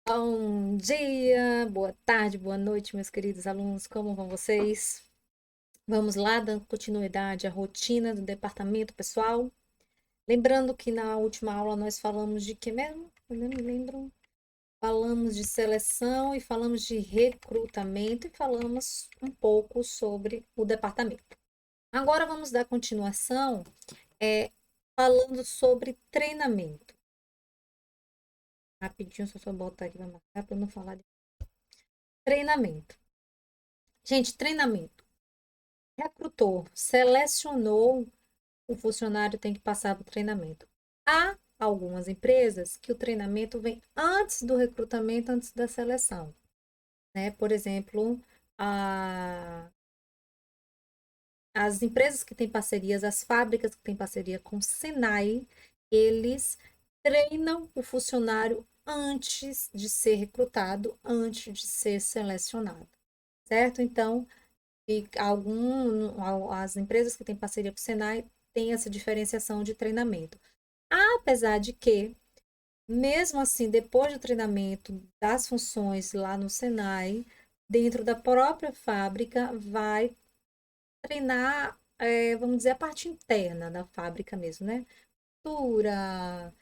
Bom dia, boa tarde, boa noite, meus queridos alunos, como vão vocês? Vamos lá, dando continuidade à rotina do departamento pessoal. Lembrando que na última aula nós falamos de que mesmo? Eu não me lembro. Falamos de seleção e falamos de recrutamento e falamos um pouco sobre o departamento. Agora vamos dar continuação, falando sobre treinamento. Rapidinho, só botar aqui para marcar para não falar de treinamento. Gente, treinamento. Recrutou, selecionou, o funcionário tem que passar para o treinamento. Há algumas empresas que o treinamento vem antes do recrutamento, antes da seleção, né? Por exemplo, as empresas que têm parcerias, as fábricas que têm parceria com o Senai, eles treinam o funcionário antes de ser recrutado, antes de ser selecionado, certo? Então, as empresas que têm parceria com o Senai têm essa diferenciação de treinamento. Apesar de que, mesmo assim, depois do treinamento das funções lá no Senai, dentro da própria fábrica, vai treinar, vamos dizer, a parte interna da fábrica mesmo, né? Cultura,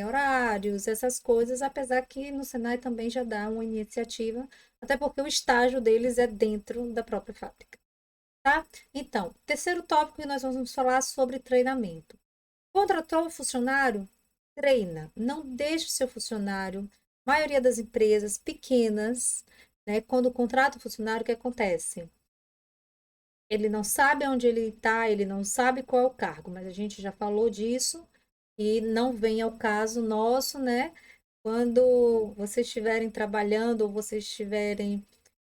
horários, essas coisas, apesar que no Senai também já dá uma iniciativa, até porque o estágio deles é dentro da própria fábrica. Tá? Então, terceiro tópico que nós vamos falar sobre treinamento. Contratou um funcionário? Treina. Não deixe o seu funcionário. A maioria das empresas pequenas, né, quando contrata o funcionário, o que acontece? Ele não sabe onde ele está, ele não sabe qual é o cargo, mas a gente já falou disso e não vem ao caso nosso, né? Quando vocês estiverem trabalhando ou vocês estiverem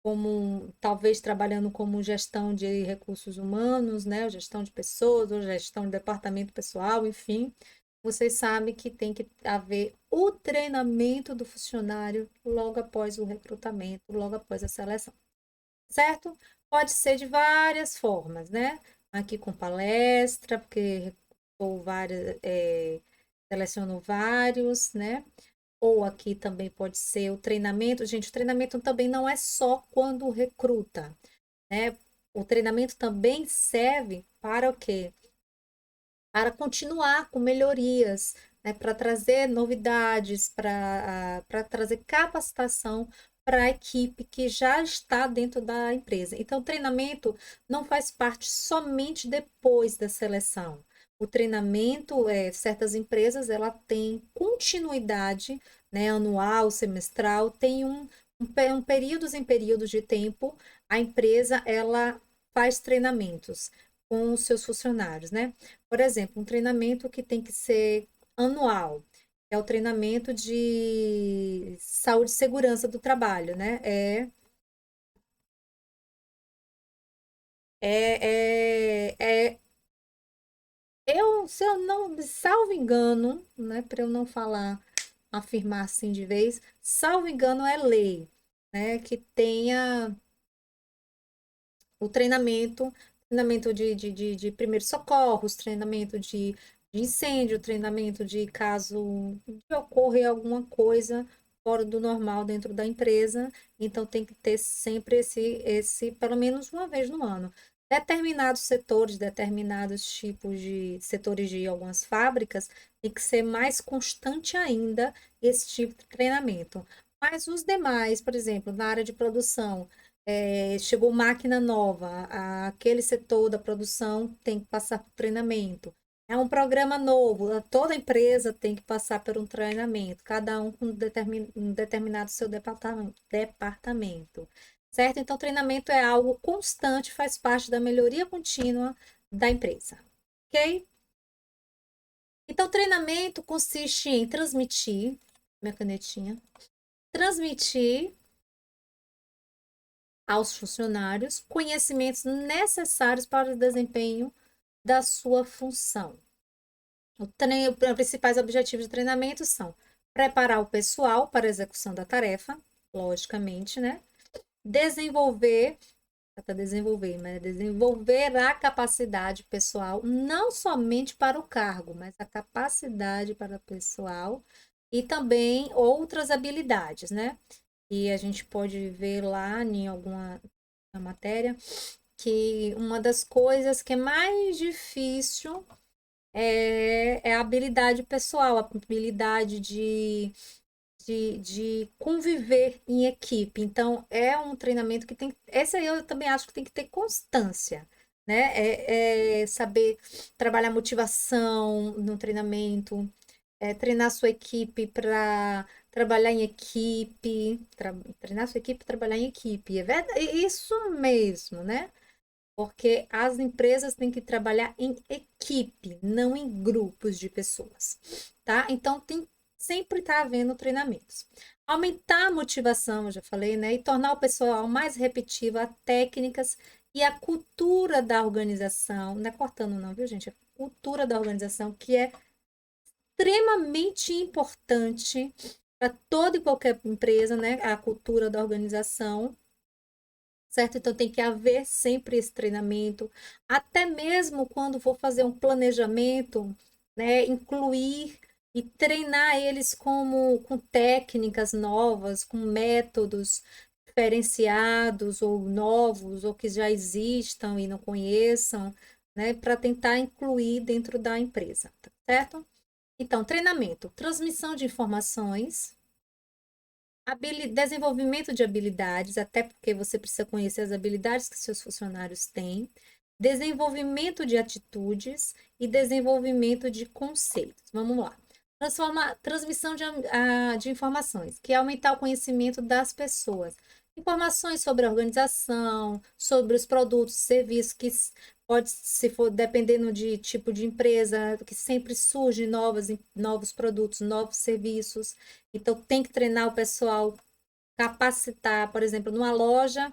como talvez trabalhando como gestão de recursos humanos, né, ou gestão de pessoas, ou gestão de departamento pessoal, enfim, vocês sabem que tem que haver o treinamento do funcionário logo após o recrutamento, logo após a seleção, certo? Pode ser de várias formas, né? Aqui com palestra, porque ou várias, seleciono vários, né? Ou aqui também pode ser o treinamento. Gente, o treinamento também não é só quando recruta, né? O treinamento também serve para o quê? Para continuar com melhorias, né? Para trazer novidades, para trazer capacitação para a equipe que já está dentro da empresa. Então, o treinamento não faz parte somente depois da seleção. O treinamento, certas empresas, ela tem continuidade, né, anual, semestral, tem um períodos em períodos de tempo, a empresa, ela faz treinamentos com os seus funcionários, né? Por exemplo, um treinamento que tem que ser anual, é o treinamento de saúde e segurança do trabalho, né? Se eu não, salvo engano, né, para eu não falar, afirmar assim de vez, salvo engano é lei, né, que tenha o treinamento de primeiros socorros, treinamento de incêndio, treinamento de caso de ocorrer alguma coisa fora do normal dentro da empresa. Então, tem que ter sempre pelo menos uma vez no ano. Determinados setores, determinados tipos de setores de algumas fábricas, tem que ser mais constante ainda esse tipo de treinamento. Mas os demais, por exemplo, na área de produção, chegou máquina nova, aquele setor da produção tem que passar por treinamento. É um programa novo, toda empresa tem que passar por um treinamento, cada um com um determinado seu departamento, certo? Então, treinamento é algo constante, faz parte da melhoria contínua da empresa, ok? Então, treinamento consiste em transmitir, minha canetinha, transmitir aos funcionários conhecimentos necessários para o desempenho da sua função. Os principais objetivos de treinamento são preparar o pessoal para a execução da tarefa, logicamente, né? Desenvolver, até desenvolver, mas desenvolver a capacidade pessoal, não somente para o cargo, mas a capacidade para o pessoal e também outras habilidades, né? E a gente pode ver lá em alguma matéria que uma das coisas que é mais difícil é a habilidade pessoal, a habilidade de conviver em equipe. Então, é um treinamento que tem. Esse aí eu também acho que tem que ter constância, né? É saber trabalhar motivação no treinamento, treinar sua equipe para trabalhar em equipe, treinar sua equipe para trabalhar em equipe. É verdade, isso mesmo, né? Porque as empresas têm que trabalhar em equipe, não em grupos de pessoas, tá? Então tem sempre tá havendo treinamentos. Aumentar a motivação, eu já falei, né? E tornar o pessoal mais receptivo a técnicas e a cultura da organização. Não é cortando, não, viu, gente? A cultura da organização, que é extremamente importante para toda e qualquer empresa, né? A cultura da organização, certo? Então tem que haver sempre esse treinamento, até mesmo quando for fazer um planejamento, né? Incluir e treinar eles com técnicas novas, com métodos diferenciados ou novos, ou que já existam e não conheçam, né? Para tentar incluir dentro da empresa, tá certo? Então, treinamento, transmissão de informações, desenvolvimento de habilidades, até porque você precisa conhecer as habilidades que seus funcionários têm, desenvolvimento de atitudes e desenvolvimento de conceitos. Vamos lá. Transmissão de informações, que é aumentar o conhecimento das pessoas. Informações sobre a organização, sobre os produtos, serviços, que pode, se for dependendo de tipo de empresa, que sempre surgem novos produtos, novos serviços. Então, tem que treinar o pessoal, capacitar, por exemplo, numa loja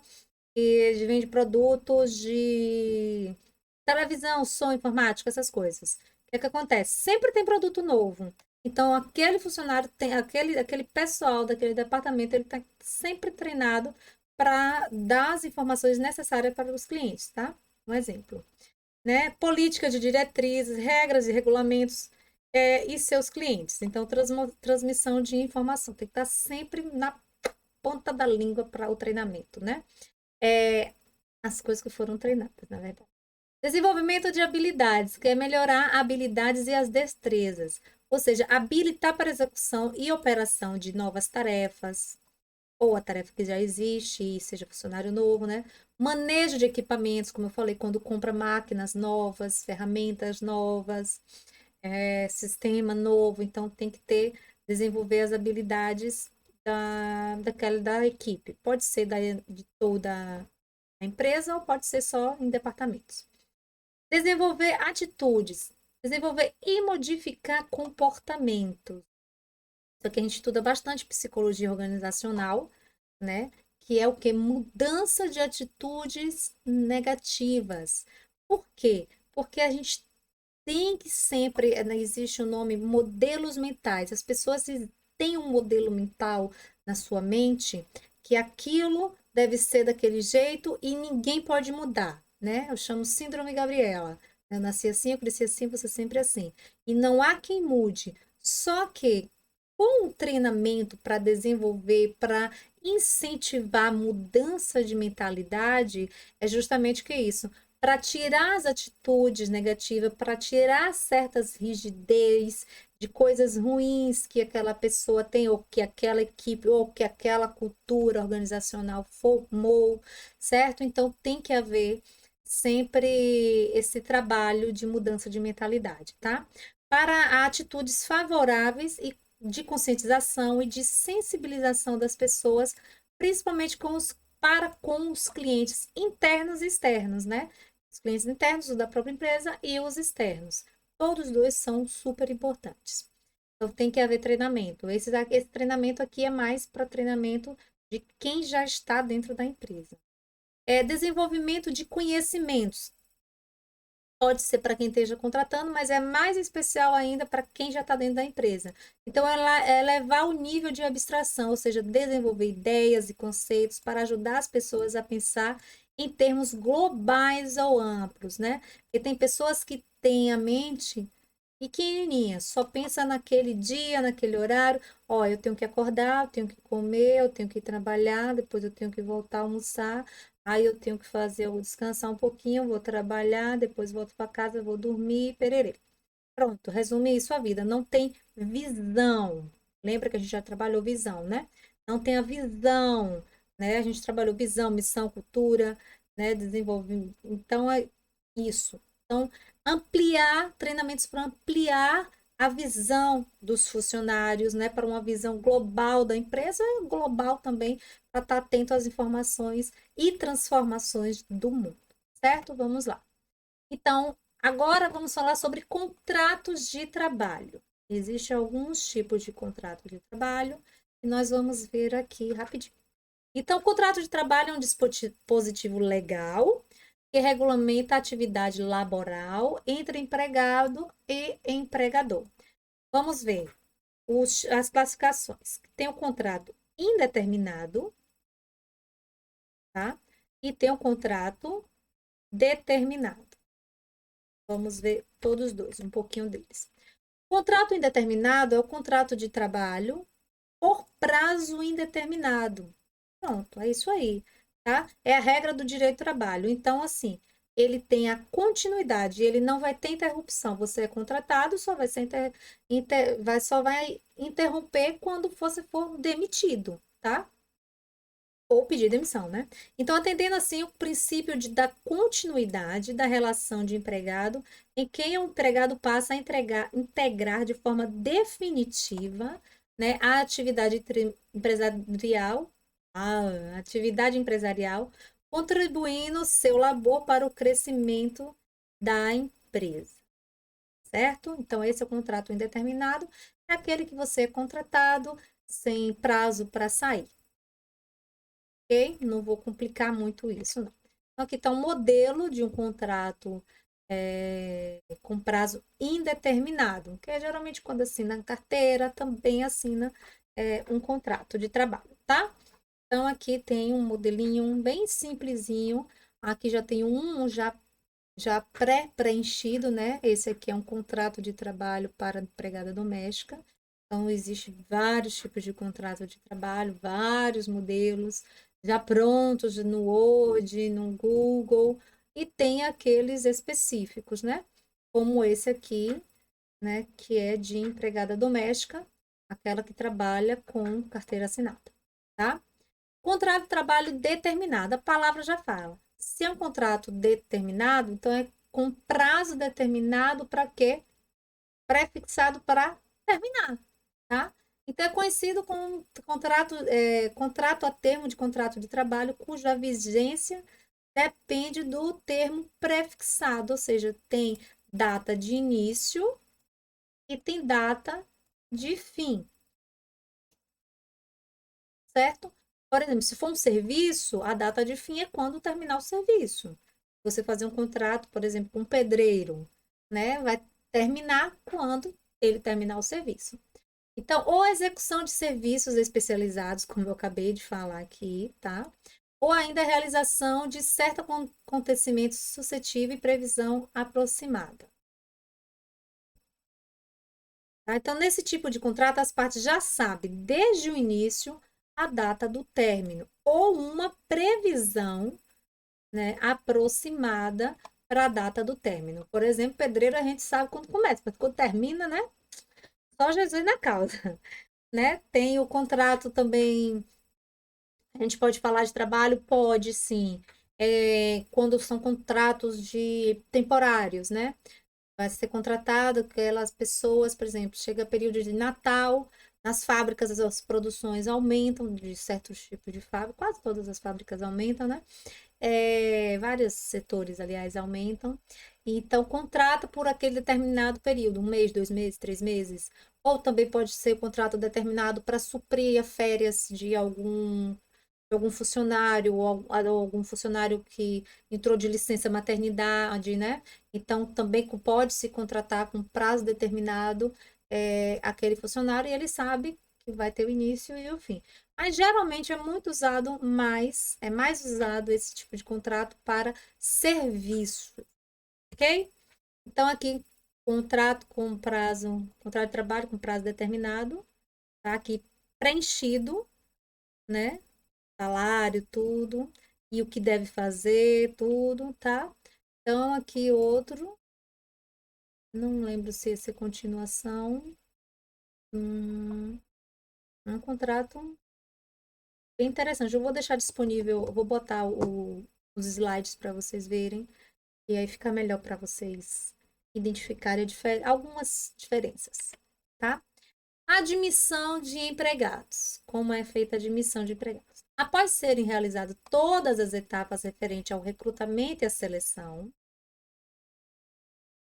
que vende produtos de televisão, som, informática, essas coisas. O que é que acontece? Sempre tem produto novo. Então, aquele funcionário, aquele pessoal daquele departamento, ele está sempre treinado para dar as informações necessárias para os clientes, tá? Um exemplo, né? Política de diretrizes, regras e regulamentos e seus clientes. Então, transmissão de informação tem que estar sempre na ponta da língua para o treinamento, né? É, as coisas que foram treinadas, na verdade. Desenvolvimento de habilidades, que é melhorar habilidades e as destrezas, ou seja, habilitar para execução e operação de novas tarefas, ou a tarefa que já existe e seja funcionário novo, né? Manejo de equipamentos, como eu falei, quando compra máquinas novas, ferramentas novas, sistema novo, então tem que desenvolver as habilidades da equipe. Pode ser de toda a empresa ou pode ser só em departamentos. Desenvolver atitudes, desenvolver e modificar comportamentos. Isso aqui a gente estuda bastante psicologia organizacional, né? Que é o que? Mudança de atitudes negativas. Por quê? Porque a gente tem que sempre, existe o nome modelos mentais. As pessoas têm um modelo mental na sua mente que aquilo deve ser daquele jeito e ninguém pode mudar, né? Eu chamo Síndrome Gabriela. Eu nasci assim, eu cresci assim, você sempre assim. E não há quem mude. Só que com um treinamento para desenvolver, para incentivar a mudança de mentalidade, é justamente o que é isso, para tirar as atitudes negativas, para tirar certas rigidez de coisas ruins que aquela pessoa tem, ou que aquela equipe, ou que aquela cultura organizacional formou, certo? Então tem que haver sempre esse trabalho de mudança de mentalidade, tá? Para atitudes favoráveis e de conscientização e de sensibilização das pessoas, principalmente com os clientes internos e externos, né? Os clientes internos, o da própria empresa, e os externos. Todos dois são super importantes. Então, tem que haver treinamento. Esse treinamento aqui é mais para treinamento de quem já está dentro da empresa. Desenvolvimento de conhecimentos. Pode ser para quem esteja contratando, mas é mais especial ainda para quem já está dentro da empresa. Então, ela é levar o nível de abstração, ou seja, desenvolver ideias e conceitos para ajudar as pessoas a pensar em termos globais ou amplos, né? Porque tem pessoas que têm a mente pequenininha, só pensa naquele dia, naquele horário. Ó, eu tenho que acordar, eu tenho que comer, eu tenho que ir trabalhar, depois eu tenho que voltar a almoçar, aí eu tenho que fazer, eu vou descansar um pouquinho, eu vou trabalhar, depois volto para casa, vou dormir, pererê. Pronto, resumir isso a vida. Não tem visão. Lembra que a gente já trabalhou visão, né? Não tem a visão, né? A gente trabalhou visão, missão, cultura, né? Desenvolvimento. Então, é isso. Então, ampliar treinamentos para ampliar a visão dos funcionários, né? Para uma visão global da empresa e global também, para estar atento às informações e transformações do mundo, certo? Vamos lá. Então, agora vamos falar sobre contratos de trabalho. Existem alguns tipos de contrato de trabalho e nós vamos ver aqui rapidinho. Então, o contrato de trabalho é um dispositivo legal que regulamenta a atividade laboral entre empregado e empregador. Vamos ver as classificações. Tem o contrato indeterminado, tá? E tem o contrato determinado. Vamos ver todos dois, um pouquinho deles. Contrato indeterminado é o contrato de trabalho por prazo indeterminado. Pronto, é isso aí, tá? É a regra do direito do trabalho. Então, assim, ele tem a continuidade, ele não vai ter interrupção. Você é contratado, só vai ser só vai interromper quando você for demitido, tá? Ou pedir demissão, né? Então, atendendo assim o princípio da continuidade da relação de empregado, em quem o empregado passa a integrar de forma definitiva, né, a atividade empresarial, a atividade empresarial, contribuindo seu labor para o crescimento da empresa, certo? Então, esse é o contrato indeterminado, é aquele que você é contratado sem prazo para sair. Ok? Não vou complicar muito isso, não. Então, aqui está um modelo de um contrato com prazo indeterminado, que é geralmente quando assina carteira, também assina um contrato de trabalho, tá? Então, aqui tem um modelinho bem simplesinho. Aqui já tem um já pré-preenchido, né? Esse aqui é um contrato de trabalho para empregada doméstica. Então, existem vários tipos de contrato de trabalho, vários modelos já prontos no Word, no Google, e tem aqueles específicos, né? Como esse aqui, né? Que é de empregada doméstica, aquela que trabalha com carteira assinada, tá? Contrato de trabalho determinado, a palavra já fala. Se é um contrato determinado, então é com prazo determinado para quê? Prefixado para terminar, tá? Então é conhecido como contrato a termo de contrato de trabalho, cuja vigência depende do termo prefixado, ou seja, tem data de início e tem data de fim, certo? Por exemplo, se for um serviço, a data de fim é quando terminar o serviço. Você fazer um contrato, por exemplo, com um pedreiro, né? Vai terminar quando ele terminar o serviço. Então, ou a execução de serviços especializados, como eu acabei de falar aqui, tá? Ou ainda a realização de certo acontecimento suscetível e previsão aproximada. Tá? Então, nesse tipo de contrato, as partes já sabem desde o início a data do término ou uma previsão, né, aproximada para a data do término. Por exemplo, pedreiro a gente sabe quando começa, mas quando termina, né? Só Jesus na causa, né? Tem o contrato também. A gente pode falar de trabalho? Pode, sim. Quando são contratos de temporários, né? Vai ser contratado aquelas pessoas, por exemplo, chega período de Natal, nas fábricas as produções aumentam de certos tipos de fábrica, quase todas as fábricas aumentam, né? Vários setores, aliás, aumentam. Então, contrata por aquele determinado período, um mês, 2 meses, 3 meses. Ou também pode ser contrato determinado para suprir as férias de algum funcionário, ou algum funcionário que entrou de licença maternidade, né? Então, também pode se contratar com prazo determinado aquele funcionário e ele sabe que vai ter o início e o fim. Mas geralmente é mais usado esse tipo de contrato para serviço, ok? Então, aqui contrato de trabalho com prazo determinado, tá? Aqui preenchido, né? Salário, tudo, e o que deve fazer, tudo, tá? Então, aqui outro, não lembro se esse é continuação, um contrato bem interessante. Eu vou deixar disponível, eu vou botar os slides para vocês verem, e aí fica melhor para vocês identificarem algumas diferenças, tá? Admissão de empregados. Como é feita a admissão de empregados? Após serem realizadas todas as etapas referentes ao recrutamento e à seleção,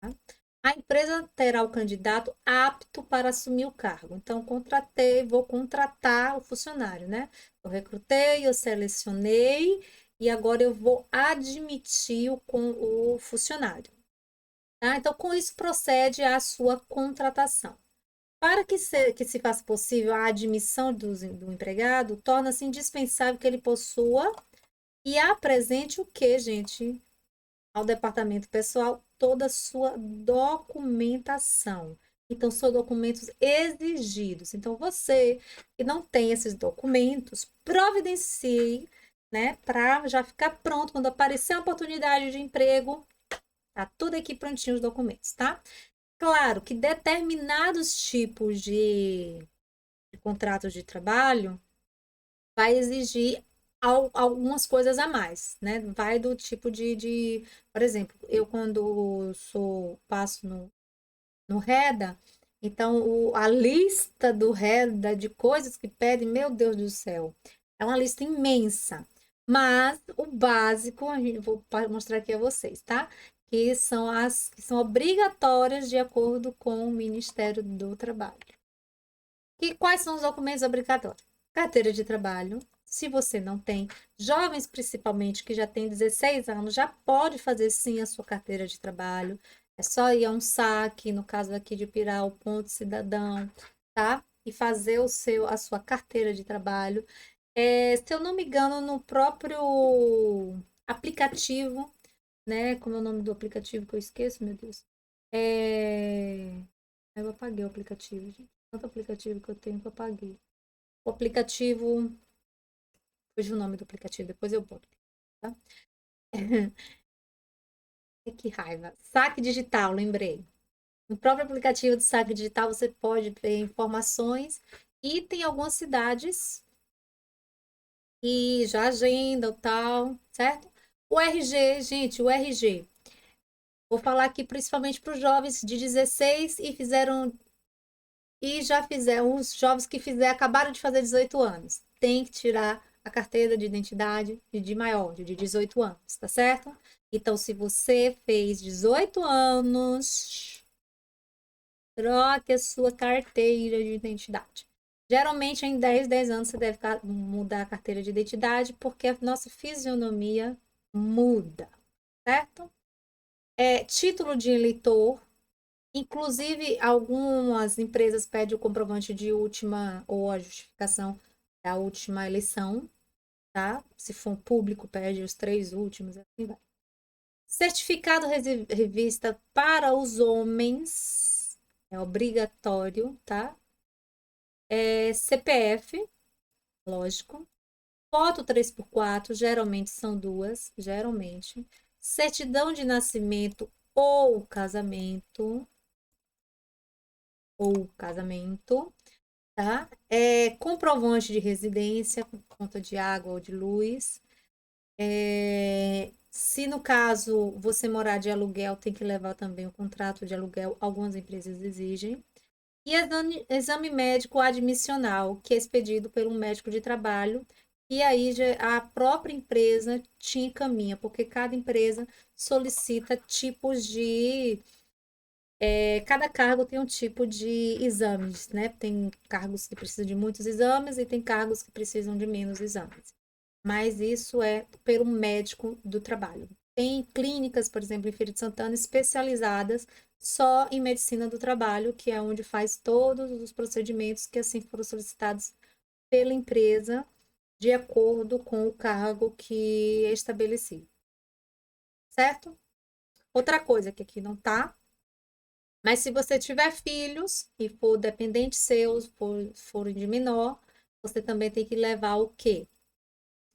tá? A empresa terá o candidato apto para assumir o cargo. Então, vou contratar o funcionário, né? Eu recrutei, eu selecionei e agora eu vou admitir o funcionário. Tá? Então, com isso procede a sua contratação. Para que se faça possível a admissão do empregado, torna-se indispensável que ele possua e apresente o que, gente? Ao departamento pessoal toda a sua documentação. Então, são documentos exigidos. Então, você que não tem esses documentos, providencie, né, para já ficar pronto quando aparecer a oportunidade de emprego, tá tudo aqui prontinho os documentos, tá? Claro que determinados tipos de contratos de trabalho vai exigir algumas coisas a mais, né? Vai do tipo por exemplo, eu quando passo no Reda, então a lista do Reda de coisas que pedem, meu Deus do céu, é uma lista imensa. Mas o básico, vou mostrar aqui a vocês, tá? Que são as que são obrigatórias de acordo com o Ministério do Trabalho. E quais são os documentos obrigatórios? Carteira de trabalho. Se você não tem, jovens principalmente que já têm 16 anos, já pode fazer sim a sua carteira de trabalho. É só ir a um saque, no caso aqui de Pirá, o Ponto Cidadão, tá? E fazer a sua carteira de trabalho. Se eu não me engano, no próprio aplicativo, né? Como é o nome do aplicativo que eu esqueço, meu Deus? Eu apaguei o aplicativo, gente. Tanto aplicativo que eu tenho que eu apaguei. O aplicativo. Fugiu o nome do aplicativo, depois eu boto. Tá? Que raiva. Saque digital, lembrei. No próprio aplicativo de saque digital você pode ver informações e tem algumas cidades que já agendam tal, certo? O RG, gente, o RG. Vou falar aqui principalmente para os jovens de 16 e já fizeram, os jovens que acabaram de fazer 18 anos. Tem que tirar a carteira de identidade de maior, de 18 anos, tá certo? Então, se você fez 18 anos, troque a sua carteira de identidade. Geralmente, em 10 anos, você deve mudar a carteira de identidade, porque a nossa fisionomia muda, certo? Título de eleitor. Inclusive, algumas empresas pedem o comprovante de última ou a justificação da última eleição, tá? Se for um público, pede os 3 últimos, assim vai. Certificado revista para os homens é obrigatório, tá? CPF, lógico. Foto 3x4, geralmente são duas, geralmente. Certidão de nascimento ou casamento, tá? Comprovante de residência, conta de água ou de luz. Se no caso você morar de aluguel, tem que levar também o contrato de aluguel, algumas empresas exigem. E exame médico admissional, que é expedido por um médico de trabalho, e aí a própria empresa te encaminha, porque cada empresa solicita tipos de cada cargo tem um tipo de exames, né? Tem cargos que precisam de muitos exames e tem cargos que precisam de menos exames. Mas isso é pelo médico do trabalho. Tem clínicas, por exemplo, em Feira de Santana, especializadas só em medicina do trabalho, que é onde faz todos os procedimentos que assim foram solicitados pela empresa, de acordo com o cargo que é estabelecido. Certo? Outra coisa que aqui não tá Mas se você tiver filhos e for dependente seus, forem de menor, você também tem que levar o quê?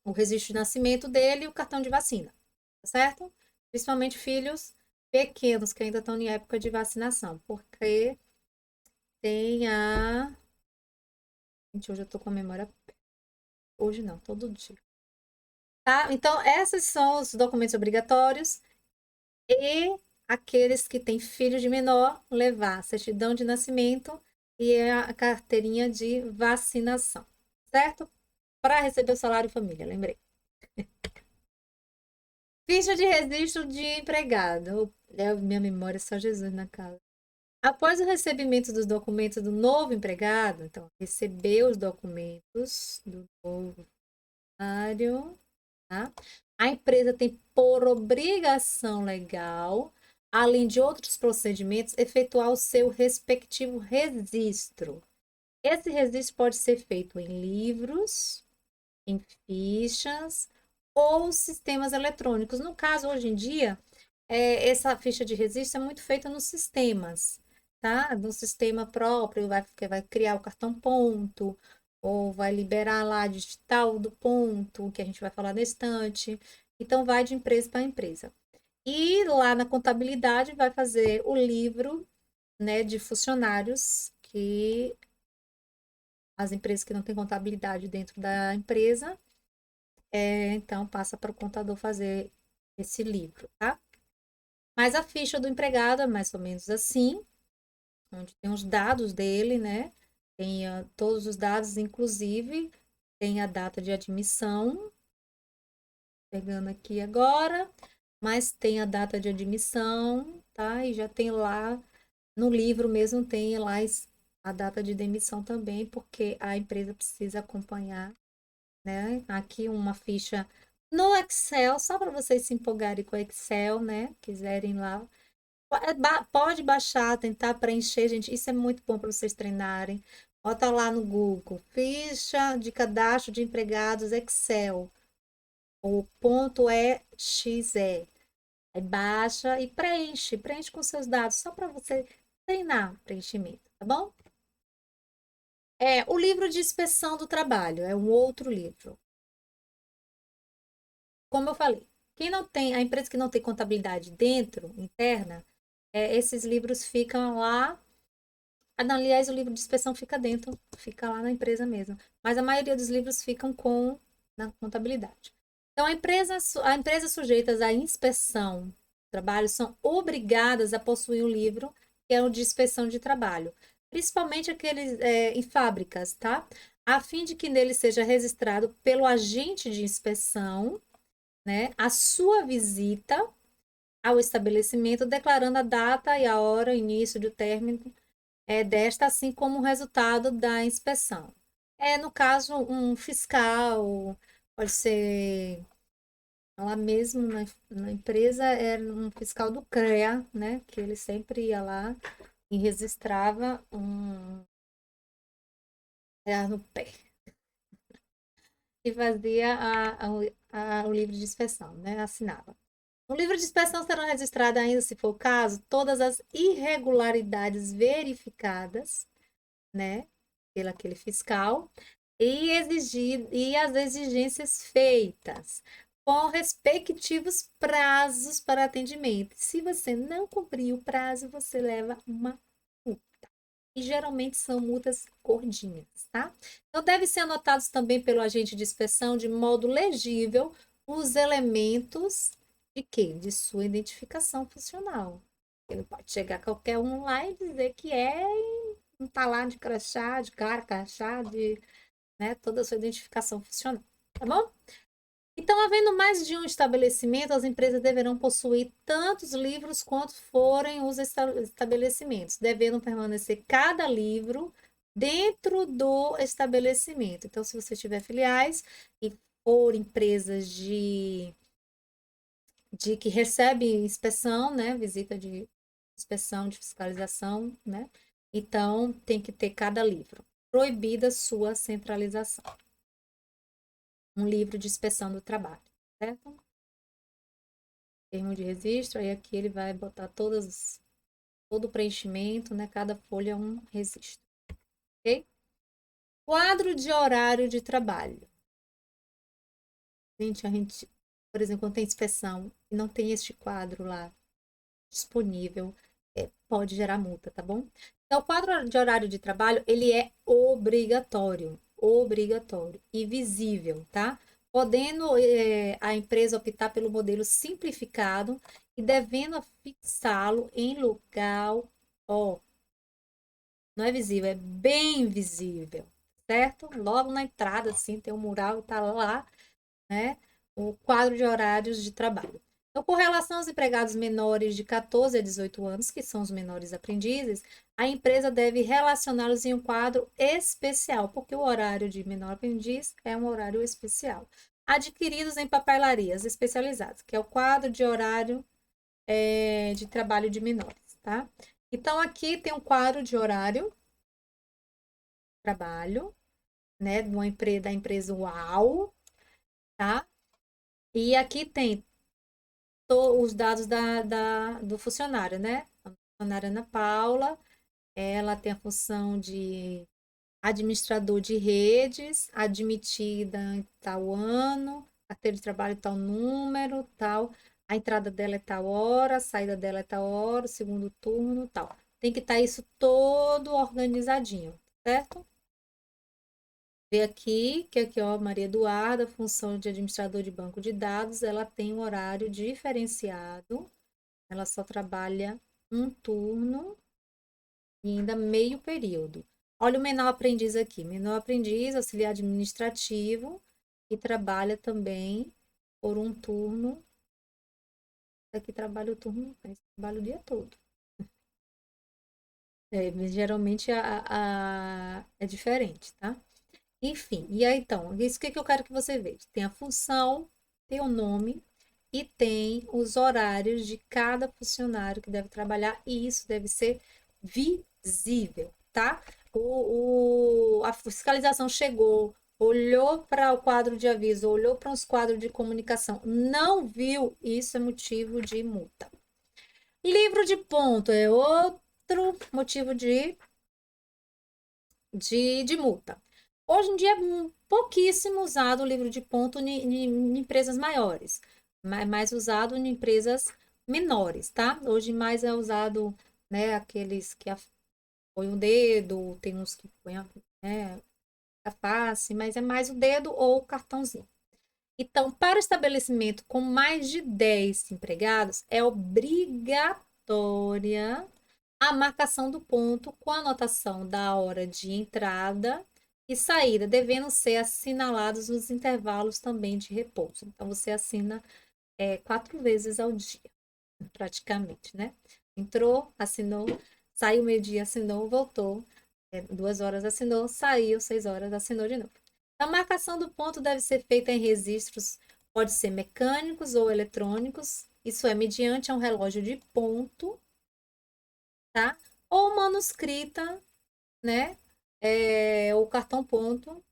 O registro de nascimento dele e o cartão de vacina, tá certo? Principalmente filhos pequenos que ainda estão em época de vacinação, porque tem a. Gente, hoje eu tô com a memória. Hoje não, todo dia. Tá? Então, esses são os documentos obrigatórios e aqueles que têm filho de menor, levar a certidão de nascimento e a carteirinha de vacinação, certo? Para receber o salário família, lembrei. Ficha de registro de empregado. Minha memória é só Jesus na casa. Após o recebimento dos documentos do novo empregado, então, recebeu os documentos do novo funcionário, tá? A empresa tem por obrigação legal, além de outros procedimentos, efetuar o seu respectivo registro. Esse registro pode ser feito em livros, em fichas ou sistemas eletrônicos. No caso, hoje em dia, essa ficha de registro é muito feita nos sistemas, tá? No sistema próprio, vai criar o cartão ponto, ou vai liberar lá digital do ponto, que a gente vai falar na estante. Então, vai de empresa para empresa. E lá na contabilidade vai fazer o livro, né, de funcionários que as empresas que não têm contabilidade dentro da empresa, então passa para o contador fazer esse livro, tá? Mas a ficha do empregado é mais ou menos assim, onde tem os dados dele, né? Tem todos os dados, inclusive tem a data de admissão, pegando aqui agora, mas tem a data de admissão, tá? E já tem lá, no livro mesmo, tem lá a data de demissão também, porque a empresa precisa acompanhar, né? Aqui uma ficha no Excel, só para vocês se empolgarem com o Excel, né? Quiserem lá. Pode baixar, tentar preencher, gente. Isso é muito bom para vocês treinarem. Bota lá no Google, ficha de cadastro de empregados Excel, o ponto .exe. Aí baixa e preenche com seus dados, só para você treinar o preenchimento, tá bom? O livro de inspeção do trabalho, é um outro livro. Como eu falei, quem não tem, a empresa que não tem contabilidade dentro, interna, esses livros ficam lá. Aliás, o livro de inspeção fica dentro, fica lá na empresa mesmo. Mas a maioria dos livros ficam na contabilidade. Então, a empresa sujeitas à inspeção do trabalho são obrigadas a possuir um livro que é o de inspeção de trabalho, principalmente aqueles em fábricas, tá? A fim de que nele seja registrado pelo agente de inspeção, né, a sua visita ao estabelecimento, declarando a data e a hora, início do término desta, assim como o resultado da inspeção. No caso, um fiscal, pode ser lá mesmo na empresa, era um fiscal do CREA, né? Que ele sempre ia lá e registrava no pé e fazia o livro de inspeção, né? Assinava. No livro de inspeção serão registradas ainda, se for o caso, todas as irregularidades verificadas, né, pelo aquele fiscal e as exigências feitas com respectivos prazos para atendimento. Se você não cumprir o prazo, você leva uma multa. E geralmente são multas gordinhas, tá? Então, deve ser anotados também pelo agente de inspeção de modo legível os elementos de quê? De sua identificação funcional. Ele pode chegar qualquer um lá e dizer que não tá lá de crachá, de cara, crachá, né, toda a sua identificação funcional, tá bom? Então, havendo mais de um estabelecimento, as empresas deverão possuir tantos livros quanto forem os estabelecimentos, devendo permanecer cada livro dentro do estabelecimento. Então, se você tiver filiais e for empresas de que recebe inspeção, né, visita de inspeção, de fiscalização, né? Então, tem que ter cada livro. Proibida sua centralização. Um livro de inspeção do trabalho, certo? Termo de registro, aí aqui ele vai botar todas todo preenchimento, né? Cada folha é um registro, ok? Quadro de horário de trabalho. Gente, por exemplo, quando tem inspeção e não tem este quadro lá disponível, pode gerar multa, tá bom? Então, o quadro de horário de trabalho, ele é obrigatório e visível, tá? Podendo a empresa optar pelo modelo simplificado e devendo fixá-lo em local, ó, não é visível, é bem visível, certo? Logo na entrada, assim, tem um mural, tá lá, né? O quadro de horários de trabalho. Então, com relação aos empregados menores de 14 a 18 anos, que são os menores aprendizes, a empresa deve relacioná-los em um quadro especial, porque o horário de menor aprendiz é um horário especial. Adquiridos em papelarias especializadas, que é o quadro de horário de trabalho de menores, tá? Então, aqui tem um quadro de horário de trabalho, né, da empresa UAU, tá? E aqui tem os dados do funcionário, né? A funcionária Ana Paula, ela tem a função de administrador de redes, admitida em tal ano, carteira de trabalho tal número, tal. A entrada dela é tal hora, a saída dela é tal hora, o segundo turno, tal. Tem que estar isso todo organizadinho, certo? Vê aqui, que aqui, ó, Maria Eduarda, função de administrador de banco de dados, ela tem um horário diferenciado, ela só trabalha um turno e ainda meio período. Olha o menor aprendiz aqui, menor aprendiz, auxiliar administrativo, e trabalha também por um turno, aqui trabalha o turno, trabalha o dia todo. Mas geralmente é diferente, tá? Enfim, e aí então, isso que eu quero que você veja. Tem a função, tem o nome e tem os horários de cada funcionário que deve trabalhar, e isso deve ser visível, tá? A fiscalização chegou, olhou para o quadro de aviso, olhou para os quadros de comunicação, não viu, isso é motivo de multa. Livro de ponto é outro motivo de multa. Hoje em dia é pouquíssimo usado o livro de ponto em empresas maiores, mais usado em empresas menores, tá? Hoje mais é usado, né, aqueles que põem o dedo, tem uns que põem a face, mas é mais o dedo ou o cartãozinho. Então, para o estabelecimento com mais de 10 empregados, é obrigatória a marcação do ponto com a anotação da hora de entrada e saída, devendo ser assinalados os intervalos também de repouso. Então, você assina 4 vezes ao dia, praticamente, né? Entrou, assinou, saiu meio-dia, assinou, voltou, 2 horas assinou, saiu, 6 horas, assinou de novo. A marcação do ponto deve ser feita em registros, pode ser mecânicos ou eletrônicos, isso é mediante um relógio de ponto, tá? Ou manuscrita, né? O cartão ponto.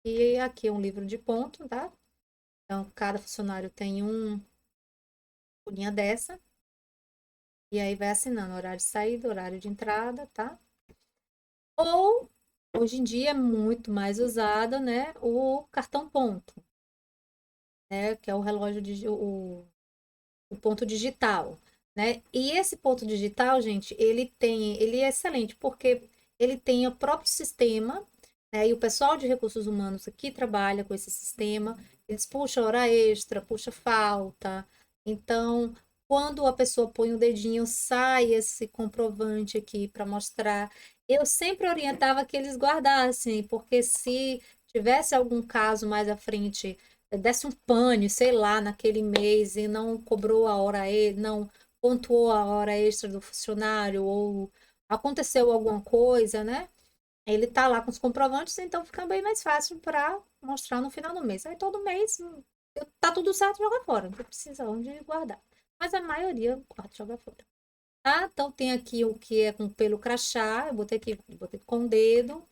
E aqui é um livro de ponto, tá? Então, cada funcionário tem uma folhinha dessa. E aí vai assinando horário de saída, horário de entrada, tá? Ou, hoje em dia, é muito mais usado, né? O cartão ponto, né? Que é o relógio, o ponto digital, né? E esse ponto digital, gente, ele é excelente porque ele tem o próprio sistema, né? E o pessoal de recursos humanos aqui trabalha com esse sistema, eles puxam hora extra, puxa falta. Então, quando a pessoa põe o dedinho, sai esse comprovante aqui para mostrar. Eu sempre orientava que eles guardassem, porque se tivesse algum caso mais à frente desse um pane, sei lá, naquele mês e não cobrou a hora, não pontuou a hora extra do funcionário ou aconteceu alguma coisa, né? Ele tá lá com os comprovantes, então fica bem mais fácil para mostrar no final do mês. Aí todo mês tá tudo certo, joga fora, não precisa onde guardar. Mas a maioria guarda e joga fora. Tá? Então tem aqui o que é com pelo crachá, eu botei com o dedo,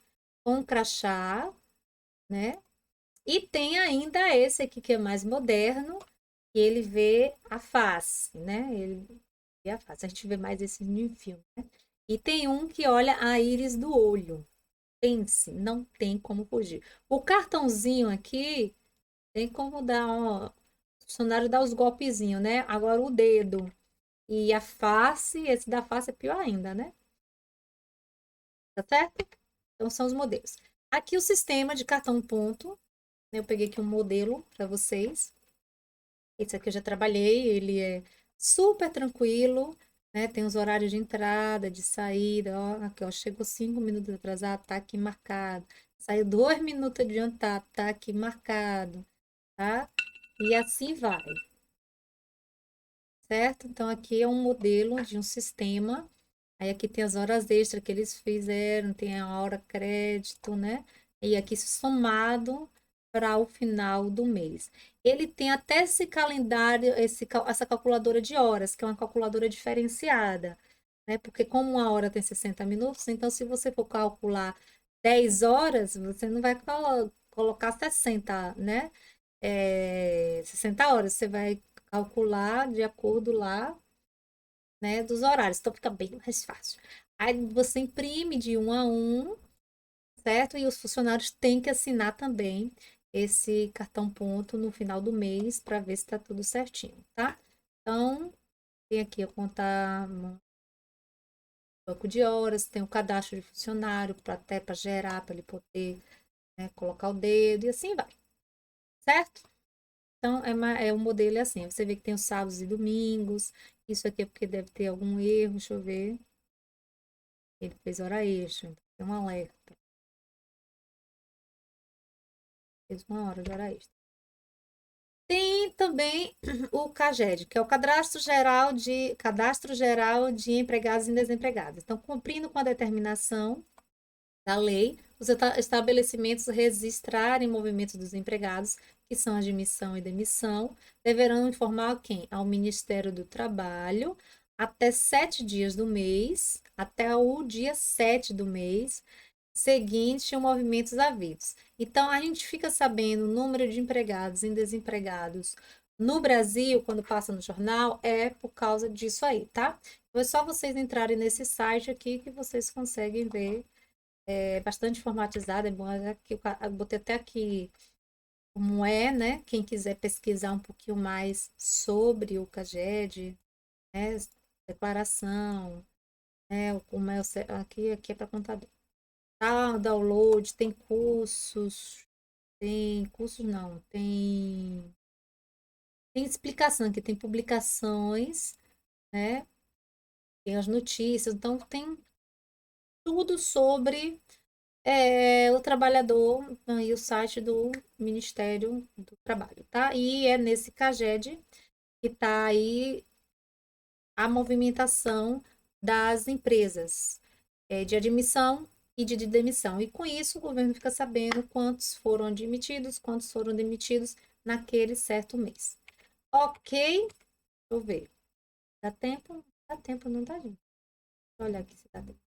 com crachá, né? E tem ainda esse aqui que é mais moderno, que ele vê a face, né? Ele E a face. A gente vê mais esse em filme, né? E tem um que olha a íris do olho. Pense, não tem como fugir. O cartãozinho aqui tem como dar, ó, o funcionário dá os golpezinhos, né? Agora o dedo e a face, esse da face é pior ainda, né? Tá certo? Então são os modelos. Aqui o sistema de cartão ponto, né? Eu peguei aqui um modelo para vocês. Esse aqui eu já trabalhei, ele é super tranquilo, né? Tem os horários de entrada, de saída, ó, aqui, ó, chegou 5 minutos atrasado, tá aqui marcado. Saiu 2 minutos adiantado, tá aqui marcado, tá? E assim vai, certo? Então aqui é um modelo de um sistema. Aí aqui tem as horas extras que eles fizeram, tem a hora crédito, né? E aqui somado para o final do mês. Ele tem até esse calendário, essa calculadora de horas, que é uma calculadora diferenciada, né? Porque como uma hora tem 60 minutos, então se você for calcular 10 horas, você não vai colocar 60, né? 60 horas, você vai calcular de acordo lá, né, dos horários. Então fica bem mais fácil. Aí você imprime de um a um, certo? E os funcionários têm que assinar também esse cartão ponto no final do mês para ver se está tudo certinho, tá? Então, tem aqui a conta banco de horas, tem o cadastro de funcionário para até para gerar, para ele poder, né, colocar o dedo e assim vai, certo? Então, o modelo é assim, você vê que tem os sábados e domingos, isso aqui é porque deve ter algum erro, deixa eu ver. Ele fez hora extra, então tem um alerta. Fez uma hora de hora extra. Tem também o CAGED, que é o Cadastro Geral de Empregados e Desempregados. Então, cumprindo com a determinação da lei, os estabelecimentos registrarem movimentos dos empregados, que são admissão e demissão, deverão informar quem? Ao Ministério do Trabalho, até 7 dias do mês, até o dia 7 do mês, seguinte, o movimentos havidos. Então, a gente fica sabendo o número de empregados e desempregados no Brasil, quando passa no jornal, é por causa disso aí, tá? Então, é só vocês entrarem nesse site aqui que vocês conseguem ver. É bastante informatizado, é bom. Eu botei até aqui como é, né? Quem quiser pesquisar um pouquinho mais sobre o CAGED, né? Declaração, né? Como é aqui é para contador. Tá, download, tem cursos não, tem explicação aqui, tem publicações, né? Tem as notícias, então tem tudo sobre o trabalhador e o site do Ministério do Trabalho, tá? E é nesse CAGED que está aí a movimentação das empresas de admissão e de demissão. E com isso, o governo fica sabendo quantos foram admitidos, quantos foram demitidos naquele certo mês. Ok? Deixa eu ver. Dá tempo? Dá tempo, não dá, gente? Deixa eu olhar aqui se dá tempo.